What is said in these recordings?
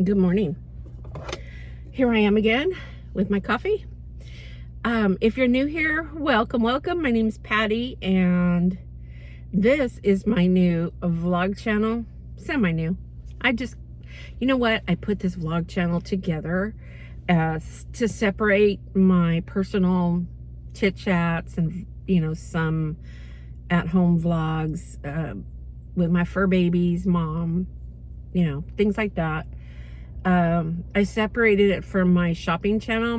Good morning. Here I am again with my coffee. If you're new here, welcome. My name's Patty, and this is my new vlog channel. Semi-new. You know what? I put this vlog channel together as to separate my personal chit chats and, some at-home vlogs with my fur babies, mom, things like that. I separated it from my shopping channel,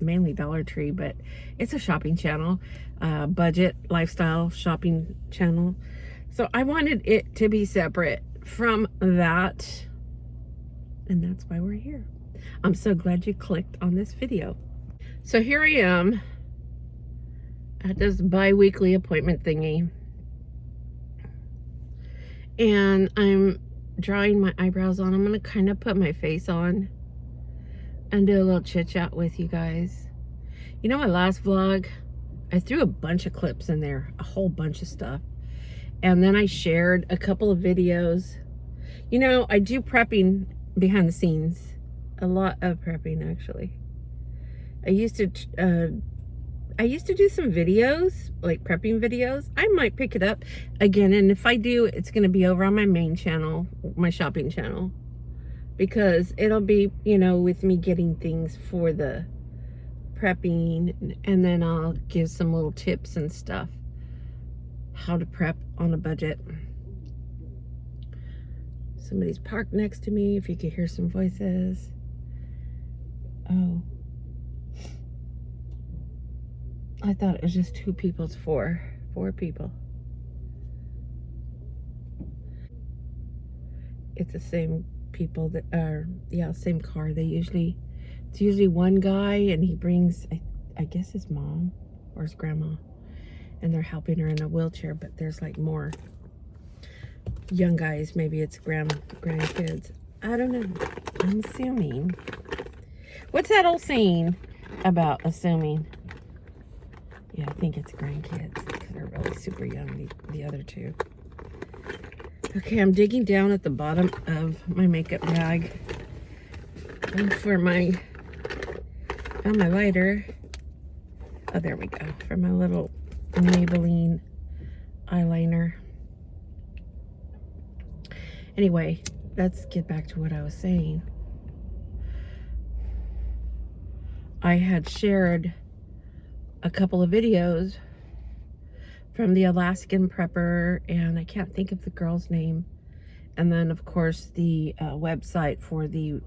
mainly Dollar Tree, but it's a shopping channel, budget lifestyle shopping channel. So I wanted it to be separate from that, and that's why we're here. I'm so glad you clicked on this video. So here I am at this bi-weekly appointment thingy, and I'm drawing my eyebrows on. I'm gonna kind of put my face on and do a little chit chat with you guys. My last vlog, I threw a bunch of clips in there, a whole bunch of stuff, and then I shared a couple of videos. I do prepping behind the scenes, a lot of prepping actually. I used to do some videos, like prepping videos. I might pick it up again, and if I do, it's going to be over on my main channel, my shopping channel, because it'll be, with me getting things for the prepping, and then I'll give some little tips and stuff, how to prep on a budget. Somebody's parked next to me, if you could hear some voices. Oh. I thought it was just 2 people. It's 4 people. It's the same people that are, same car. It's usually one guy, and he brings, I guess, his mom or his grandma, and they're helping her in a wheelchair, but there's like more young guys. Maybe it's grandkids. I don't know. I'm assuming. What's that old saying about assuming? Yeah, I think it's grandkids, because they're really super young, the other 2. Okay, I'm digging down at the bottom of my makeup bag for my lighter. Oh, there we go. For my little Maybelline eyeliner. Anyway, let's get back to what I was saying. I had shared a couple of videos from the Alaskan prepper, and I can't think of the girl's name, and then of course the website for the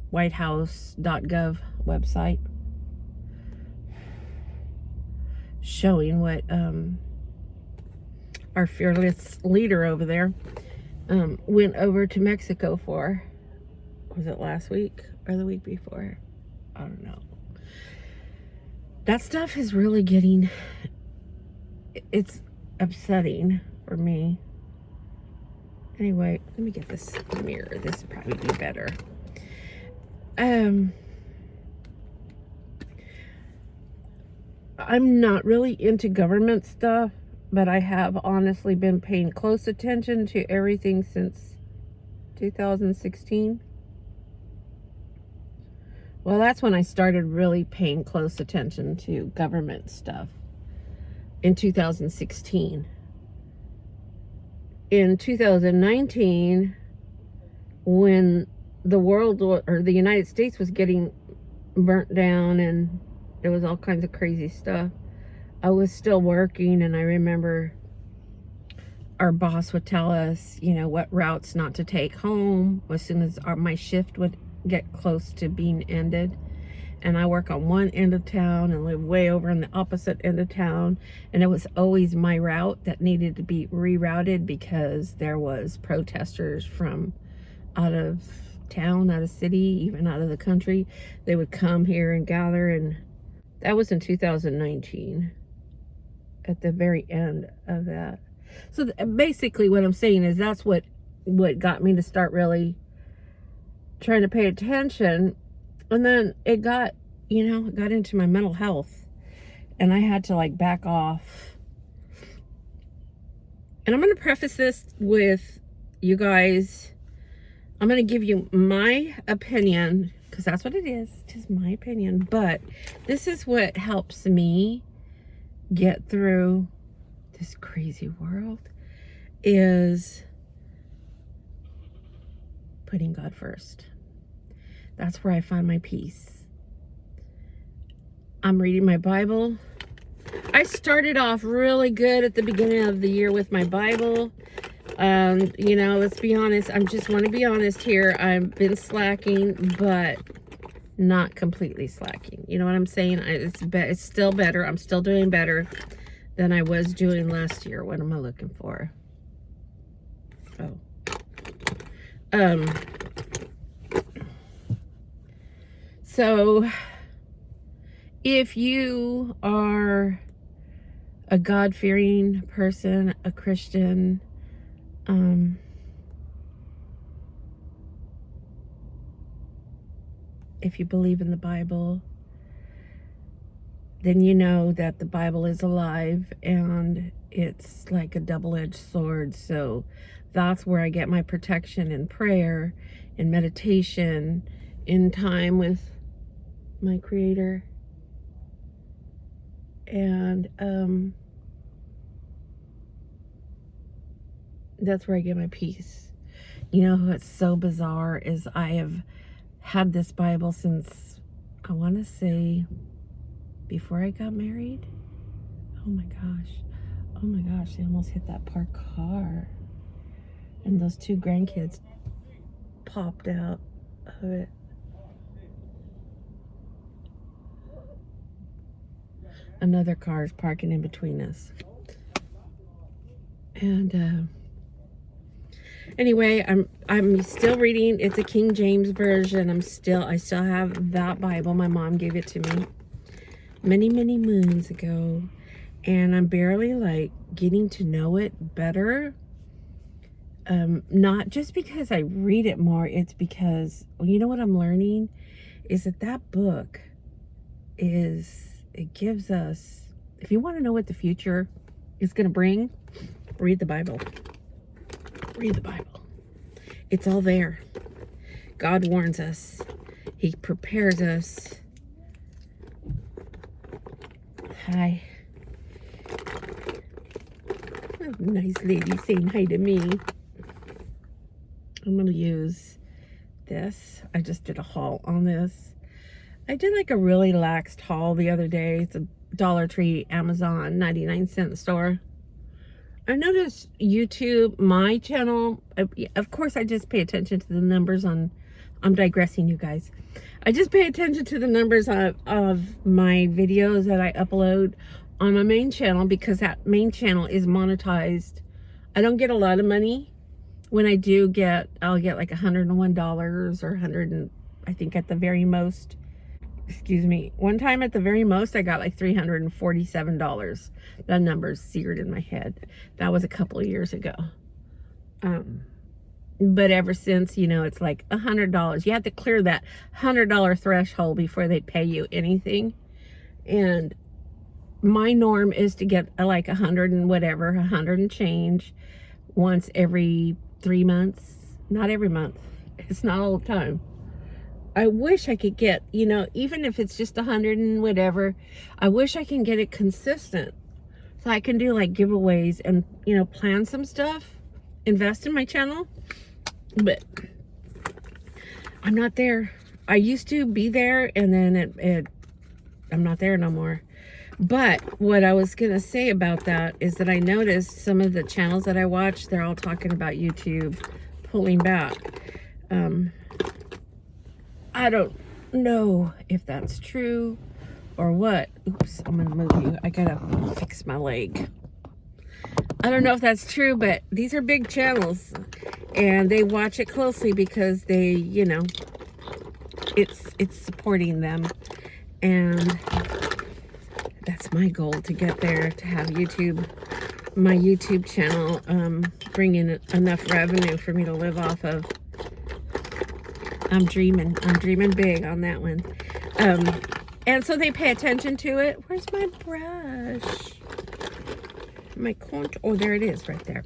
whitehouse.gov website, showing what our fearless leader over there went over to Mexico for. Was it last week or the week before? I don't know. That stuff is really it's upsetting for me. Anyway, let me get this mirror. This would probably be better. I'm not really into government stuff, but I have honestly been paying close attention to everything since 2016. Well, that's when I started really paying close attention to government stuff, in 2016. In 2019, when the world, or the United States, was getting burnt down and there was all kinds of crazy stuff, I was still working, and I remember our boss would tell us, what routes not to take home as soon as my shift would get close to being ended. And I work on one end of town and live way over on the opposite end of town, and it was always my route that needed to be rerouted because there was protesters from out of town, out of city, even out of the country. They would come here and gather, and that was in 2019, at the very end of that. So basically what I'm saying is that's what got me to start really trying to pay attention. And then it got into my mental health, and I had to back off. And I'm going to preface this with, you guys, I'm going to give you my opinion, because that's what it is. It is my opinion. But this is what helps me get through this crazy world, is putting God first. That's where I find my peace. I'm reading my Bible. I started off really good at the beginning of the year with my Bible. You know, let's be honest. I just want to be honest here. I've been slacking, but not completely slacking. You know what I'm saying? It's still better. I'm still doing better than I was doing last year. What am I looking for? Oh. So if you are a God-fearing person, a Christian, if you believe in the Bible, then you know that the Bible is alive and it's like a double-edged sword. So that's where I get my protection in prayer, in meditation, in time with my Creator. And that's where I get my peace. You know what's so bizarre is I have had this Bible since, I want to say, before I got married. Oh my gosh, they almost hit that parked car. And those two grandkids popped out of it. Another car is parking in between us. And anyway, I'm still reading. It's a King James version. I still have that Bible. My mom gave it to me many moons ago, and I'm barely like getting to know it better. Not just because I read it more, it's because, well, you know what I'm learning is that book it gives us, if you want to know what the future is going to bring, read the Bible. Read the Bible. It's all there. God warns us. He prepares us. Hi. Oh, nice lady saying hi to me. I'm going to use this. I just did a haul on this. I did like a really laxed haul the other day. It's a Dollar Tree, Amazon, 99-cent store. I noticed YouTube, my channel, of course I just pay attention to the numbers on, I'm digressing you guys. I just pay attention to the numbers of my videos that I upload on my main channel, because that main channel is monetized. I don't get a lot of money. When I do get, I'll get like $101 or 100, and I think at the very most, excuse me, one time at the very most I got like $347. That number's seared in my head. That was a couple of years ago. But ever since, you know, it's like $100. You have to clear that $100 threshold before they pay you anything. And my norm is to get like 100 and whatever, 100 and change once every 3 months. Not every month. It's not all the time. I wish I could get, you know, even if it's just 100 and whatever, I wish I can get it consistent. So I can do like giveaways and, you know, plan some stuff, invest in my channel. But I'm not there. I used to be there, and then I'm not there no more. But what I was going to say about that is that I noticed some of the channels that I watch, they're all talking about YouTube pulling back. I don't know if that's true or what. Oops, I'm going to move you. I got to fix my leg. I don't know if that's true, but these are big channels, and they watch it closely because they, you know, it's supporting them. And that's my goal, to get there, to have my YouTube channel bring in enough revenue for me to live off of. I'm dreaming big on that one. And so they pay attention to it. Where's my brush? My contour, oh, there it is right there.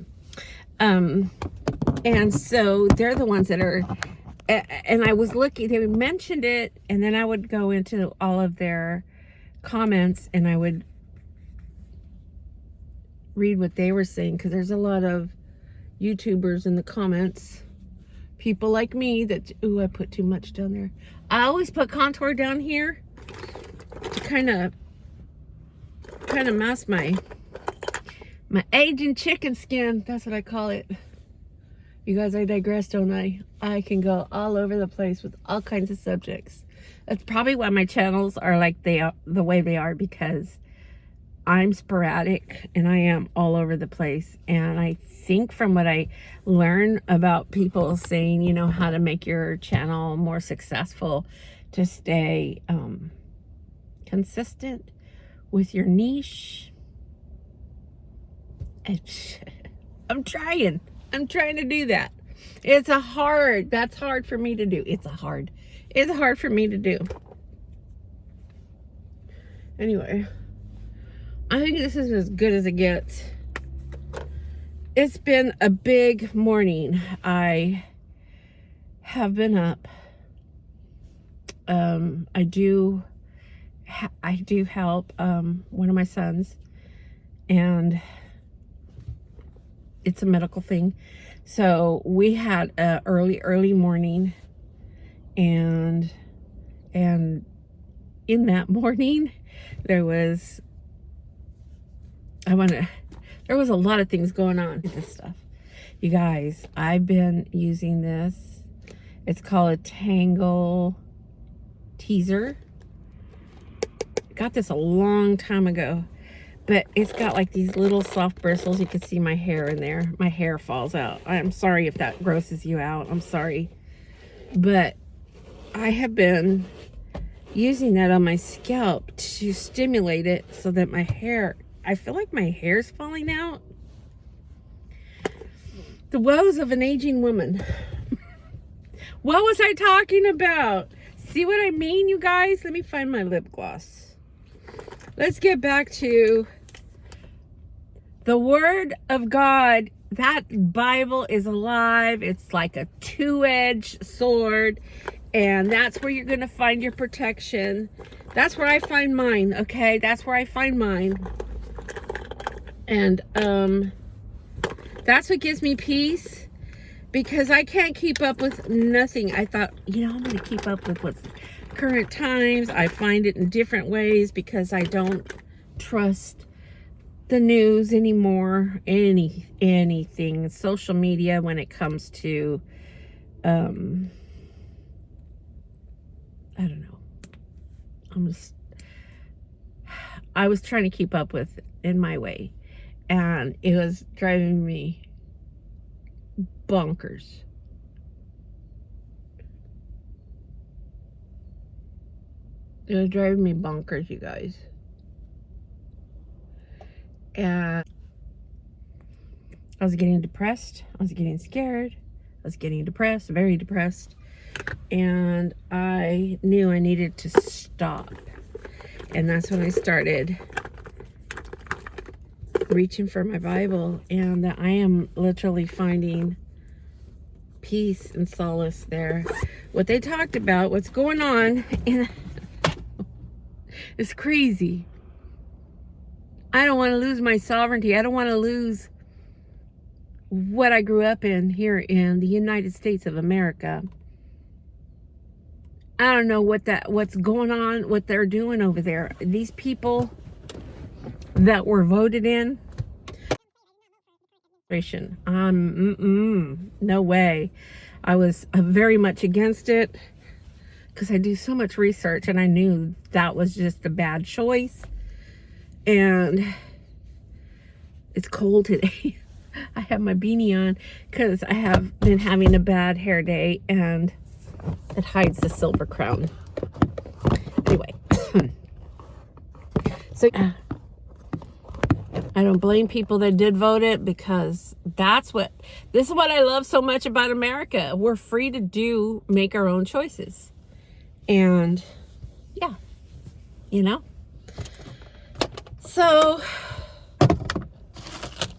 And so they're the ones that are, and I was looking, they mentioned it, and then I would go into all of their comments and I would read what they were saying, because there's a lot of YouTubers in the comments, people like me that, ooh, I put too much down there. I always put contour down here to kind of mask my aging chicken skin. That's what I call it. You guys, I digress, don't I? I can go all over the place with all kinds of subjects. That's probably why my channels are like they are, the way they are, because I'm sporadic and I am all over the place. And I think from what I learn about people saying, you know, how to make your channel more successful, to stay consistent with your niche. I'm trying to do that. That's hard for me to do. It's hard for me to do. Anyway, I think this is as good as it gets. It's been a big morning. I have been up. I do help one of my sons, and it's a medical thing. So we had a early morning, and in that morning there was a lot of things going on with this stuff. You guys, I've been using this. It's called a Tangle Teaser. Got this a long time ago, but it's got like these little soft bristles. You can see my hair in there. My hair falls out. I'm sorry if that grosses you out. I'm sorry. But I have been using that on my scalp to stimulate it so that my hair, I feel like my hair's falling out. The woes of an aging woman. What was I talking about? See what I mean, you guys? Let me find my lip gloss. Let's get back to the Word of God. That Bible is alive. It's like a two-edged sword, and that's where you're going to find your protection. That's where I find mine, okay? That's where I find mine. And that's what gives me peace, because I can't keep up with nothing. I thought, you know, I'm going to keep up with what's current times. I find it in different ways because I don't trust the news anymore. Anything, social media, when it comes to I don't know. I was trying to keep up with in my way, and it was driving me bonkers. It was driving me bonkers, you guys. And I was getting depressed. I was getting scared. I was getting depressed, very depressed. And I knew I needed to stop. And that's when I started reaching for my Bible. And I am literally finding peace and solace there. What they talked about, what's going on, it's crazy. I don't want to lose my sovereignty. I don't want to lose what I grew up in here in the United States of America. I don't know what's going on, what they're doing over there. These people that were voted in, no way. I was very much against it, because I do so much research, and I knew that was just a bad choice. And it's cold today. I have my beanie on because I have been having a bad hair day, and it hides the silver crown. Anyway, so I don't blame people that did vote it, because this is what I love so much about America. We're free to make our own choices. And yeah, you know. So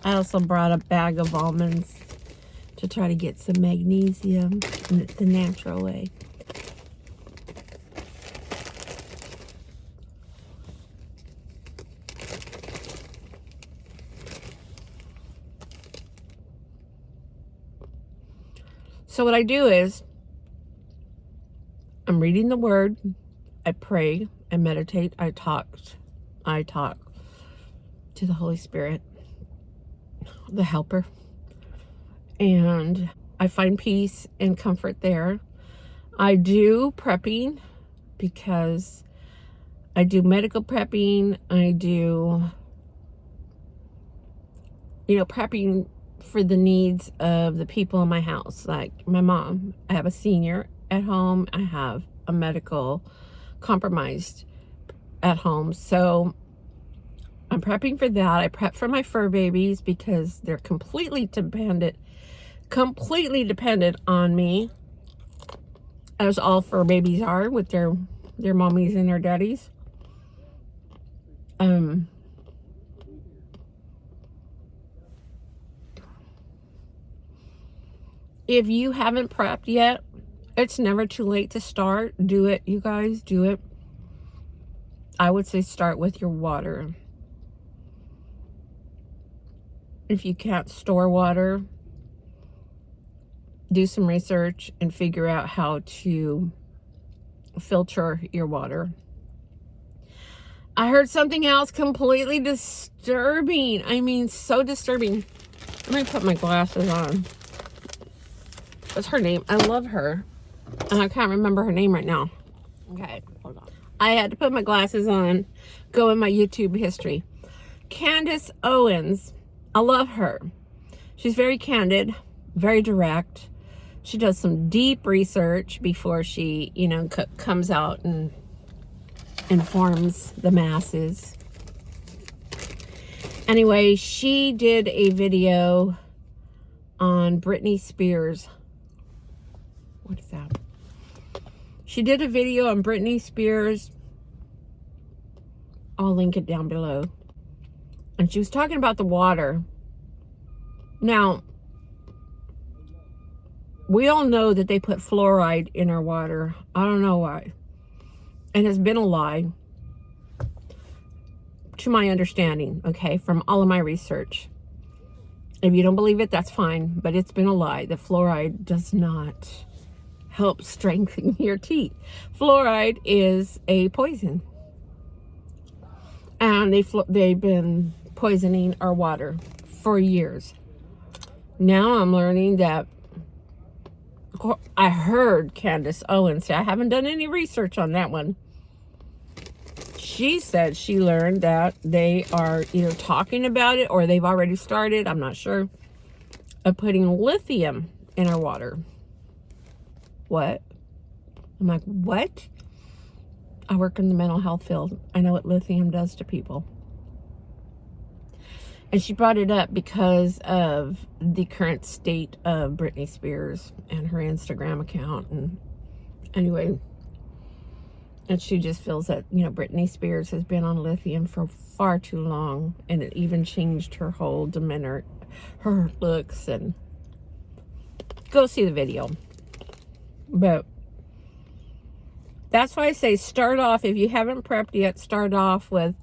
I also brought a bag of almonds to try to get some magnesium the natural way. So what I do is, I'm reading the word, I pray, I meditate, I talk to the Holy Spirit, the helper, and I find peace and comfort there. I do prepping because I do medical prepping. I do, prepping for the needs of the people in my house, like my mom. I have a senior at home. I have a medical compromised at home. So I'm prepping for that. I prep for my fur babies because they're completely dependent on me, as all fur babies are with their mommies and their daddies. If you haven't prepped yet, it's never too late to start. Do it, you guys, do it. I would say start with your water. If you can't store water, do some research and figure out how to filter your water. I heard something else completely disturbing. I mean, so disturbing. Let me put my glasses on. What's her name? I love her. And I can't remember her name right now. Okay, hold on. I had to put my glasses on, go in my YouTube history. Candace Owens. I love her. She's very candid, very direct. She does some deep research before she, comes out and informs the masses. Anyway, she did a video on Britney Spears. What is that? She did a video on Britney Spears. I'll link it down below. And she was talking about the water. Now, we all know that they put fluoride in our water. I don't know why. And it's been a lie, to my understanding, okay, from all of my research. If you don't believe it, that's fine, but it's been a lie. The fluoride does not help strengthen your teeth. Fluoride is a poison. And they've been poisoning our water for years. Now I'm learning that, I heard Candace Owens say, I haven't done any research on that one. She said she learned that they are either talking about it or they've already started, I'm not sure, of putting lithium in our water. What? I'm like, what? I work in the mental health field. I know what lithium does to people. And she brought it up because of the current state of Britney Spears and her Instagram account. And anyway, and she just feels that, Britney Spears has been on lithium for far too long. And it even changed her whole demeanor, her looks. And go see the video. But that's why I say start off, if you haven't prepped yet, start off with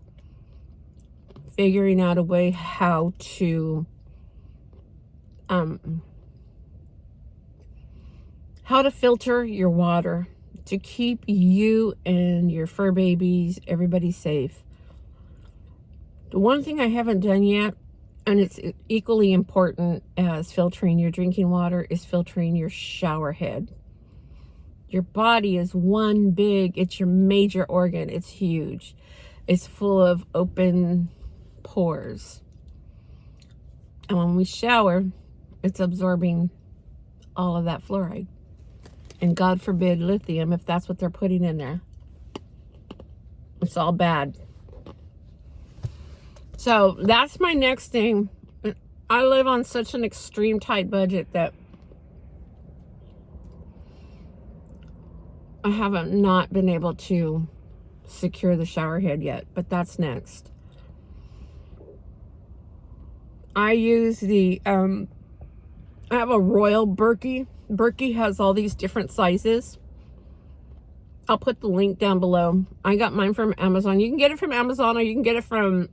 figuring out a way how to filter your water to keep you and your fur babies, everybody safe. The one thing I haven't done yet, and it's equally important as filtering your drinking water, is filtering your shower head. Your body is it's your major organ. It's huge. It's full of open pores. And when we shower, it's absorbing all of that fluoride. And God forbid lithium, if that's what they're putting in there. It's all bad. So that's my next thing. I live on such an extreme tight budget that I haven't not been able to secure the shower head yet, but that's next. I use the I have a Royal Berkey. Berkey has all these different sizes. I'll put the link down below. I got mine from Amazon. You can get it from Amazon, or you can get it from,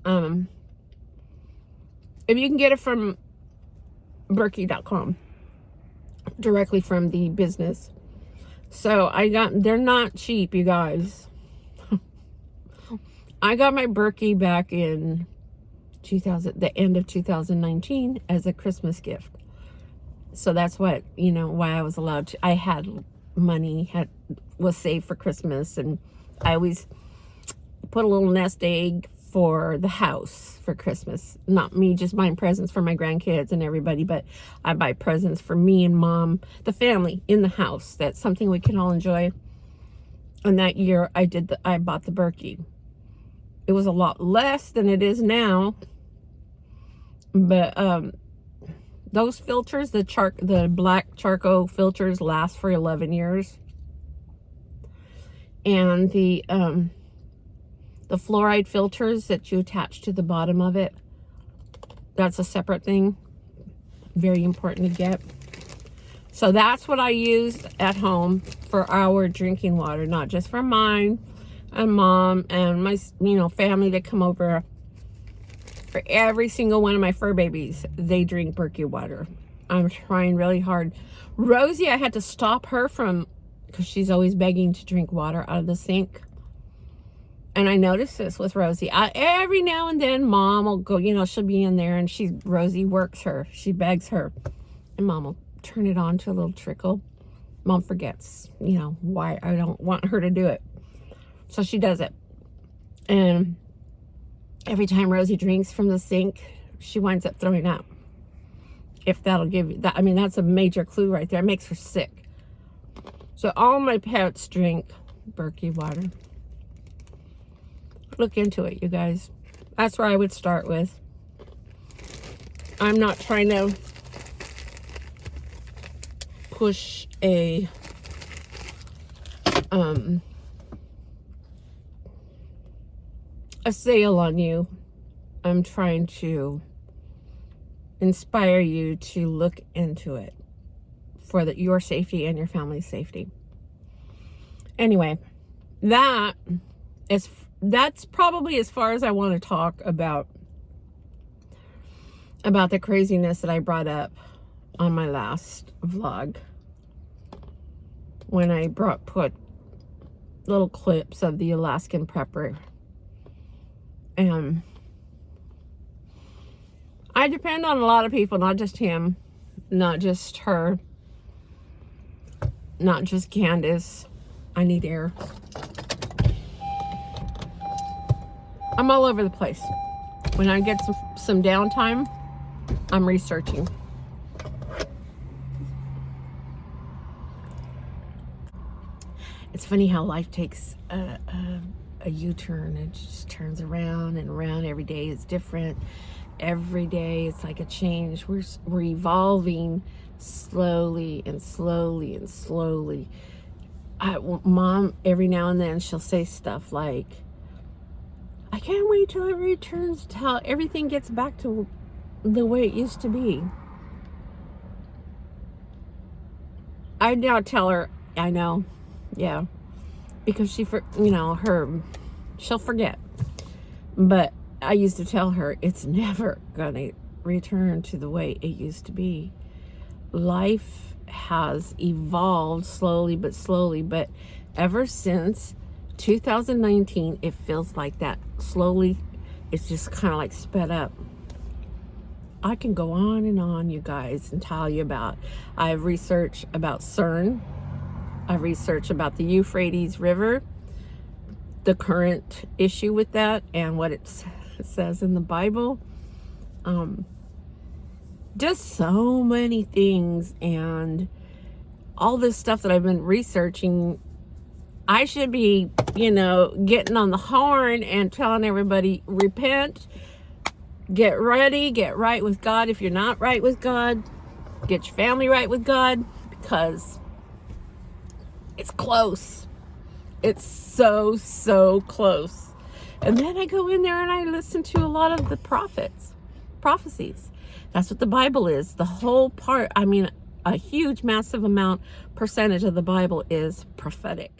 if you can get it from Berkey.com, directly from the business. So they're not cheap, you guys. I got my Berkey back in the end of 2019 as a Christmas gift. So that's what, why I was allowed to. I had money, was saved for Christmas, and I always put a little nest egg for the house for Christmas. Not me just buying presents for my grandkids and everybody, but I buy presents for me and Mom, the family in the house. That's something we can all enjoy. And that year I bought the Berkey. It was a lot less than it is now, but those filters, the black charcoal filters, last for 11 years. And the fluoride filters that you attach to the bottom of it, that's a separate thing. Very important to get. So that's what I use at home for our drinking water, not just for mine and Mom and my, family that come over. For every single one of my fur babies, they drink Berkey water. I'm trying really hard. Rosie, I had to stop her because she's always begging to drink water out of the sink. And I noticed this with Rosie. Every now and then, Mom will go, she'll be in there, and Rosie works her. She begs her. And Mom will turn it on to a little trickle. Mom forgets, why I don't want her to do it. So she does it. And every time Rosie drinks from the sink, she winds up throwing up. If that'll give you that, that's a major clue right there. It makes her sick. So all my pets drink Berkey water. Look into it, you guys. That's where I would start with. I'm not trying to push a sale on you. I'm trying to inspire you to look into it for your safety and your family's safety. Anyway, that's probably as far as I want to talk about the craziness that I brought up on my last vlog, when I put little clips of the Alaskan prepper. And I depend on a lot of people, not just him, not just her, not just Candace. I need air. I'm all over the place. When I get some downtime, I'm researching. It's funny how life takes a U-turn. It just turns around and around. Every day is different. Every day it's like a change. We're evolving slowly and slowly and slowly. Mom, every now and then, she'll say stuff like, I can't wait till it returns to how everything gets back to the way it used to be. I now tell her, I know, yeah, because she'll forget. But I used to tell her, it's never gonna return to the way it used to be. Life has evolved slowly, but ever since 2019, it feels like that slowly. It's just kind of like sped up. I can go on and on, you guys, and tell you about. I've researched about CERN. I've researched about the Euphrates River, the current issue with that, and what it says in the Bible. Just so many things, and all this stuff that I've been researching. I should be, getting on the horn and telling everybody, repent, get ready, get right with God. If you're not right with God, get your family right with God, because it's close. It's so, so close. And then I go in there and I listen to a lot of the prophecies. That's what the Bible is. The whole part, I mean, a huge, massive amount, percentage of the Bible is prophetic.